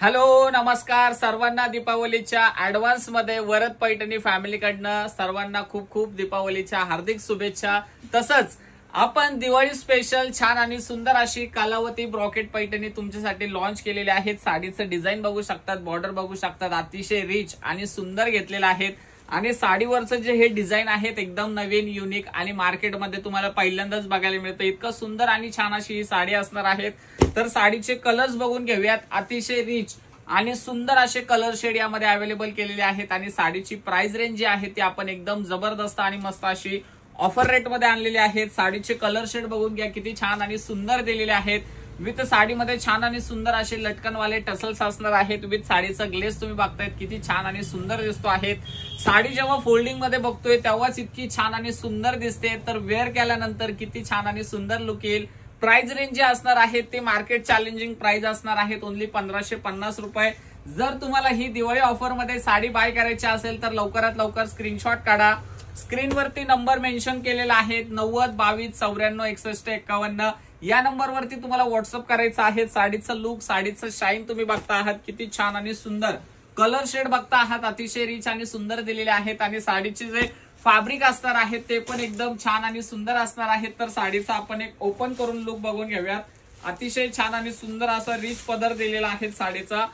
Hello नमस्कार सर्वांना दीपावलीच्या ऍडव्हान्स मध्ये वरद पैठणी फॅमिलीकडनं सर्वांना खूप खूप दीपावलीच्या हार्दिक शुभेच्छा। तसंच आपण दिवाळी स्पेशल छान आणि सुंदर अशी कालावती ब्रॉकेट पैठणी तुमच्यासाठी लॉन्च केलेली आहेत। साडीचं डिझाईन बघू शकतात, बॉर्डर बघू शकतात, अतिशय रिच आणि सुंदर घेतलेले आहेत आणि साडीवरचं जे हे डिझाईन आहेत एकदम नवीन युनिक आणि मार्केटमध्ये तुम्हाला पहिल्यांदाच बघायला मिळतं। इतकं सुंदर आणि छान अशी ही साडी असणार आहेत। तर साडीचे कलर्स बघून घेऊयात। अतिशय रिच आणि सुंदर असे कलर शेड यामध्ये अवेलेबल केलेले आहेत आणि साडीची प्राइस रेंज जी आहे ती आपण एकदम जबरदस्त आणि मस्त अशी ऑफर रेट मध्ये आणलेली आहेत। साडीचे कलर शेड बघून घ्या, किती छान आणि सुंदर दिलेले आहेत। विथ साडीमध्ये छान आणि सुंदर असे लटकनवाले टसल्स असणार आहेत। विथ साडीचा ग्लेस तुम्ही बघतायत किती छान आणि सुंदर दिसतो आहे। साडी जेव्हा फोल्डिंग मध्ये बघतोय तेव्हाच इतकी छान आणि सुंदर दिसते, तर वेअर केल्यानंतर किती छान आणि सुंदर लुक येईल। प्राइस रेंज जे असणार आहे ते मार्केट चॅलेंजिंग प्राइस असणार आहेत, ओनली 1550 रुपये। जर तुम्हाला ही दिवाळी ऑफर मध्ये साडी बाय करायची असेल तर लवकरात लवकर स्क्रीनशॉट काढा। स्क्रीनवरती नंबर मेन्शन केलेला आहे 90 22 94 61 51। या नंबरवरती तुम्हाला व्हॉट्सअप करायचं आहे। साडीचं लुक, साडीचं शाईन तुम्ही बघता आहात, किती छान आणि सुंदर कलर शेड बघता आहात, अतिशय रिच आणि सुंदर दिलेले आहेत आणि साडीचे जे फॅब्रिक असणार आहे ते पण एकदम छान आणि सुंदर असणार आहेत। तर साडीचा आपण एक ओपन करून लुक बघून घेऊयात। अतिशय छान आणि सुंदर असा रिच पदर दिलेला आहे साडीचा।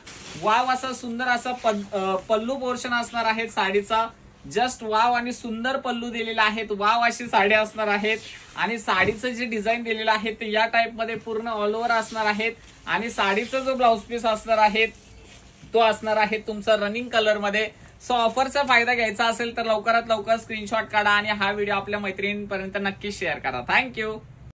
वाव असा सुंदर असा पल्लू पोर्शन असणार आहे साडीचा। जस्ट वाव आणि सुंदर पल्लू दिलेला आहे, वाव अशी साडी असणार आहेत आणि साडीचं जे डिझाईन दिलेलं आहे ते या टाइप मध्ये पूर्ण ऑल ओव्हर असणार आहेत आणि साडीचा जो ब्लाउज पीस असणार आहे तो असणार आहे तुमचा रनिंग कलर मध्ये। सो ऑफरचा फायदा घ्यायचा असेल तर लवकरात लवकर स्क्रीनशॉट काढा आणि हा व्हिडिओ आपल्या मैत्रिणींपर्यंत नक्की शेअर करा। थँक्यू।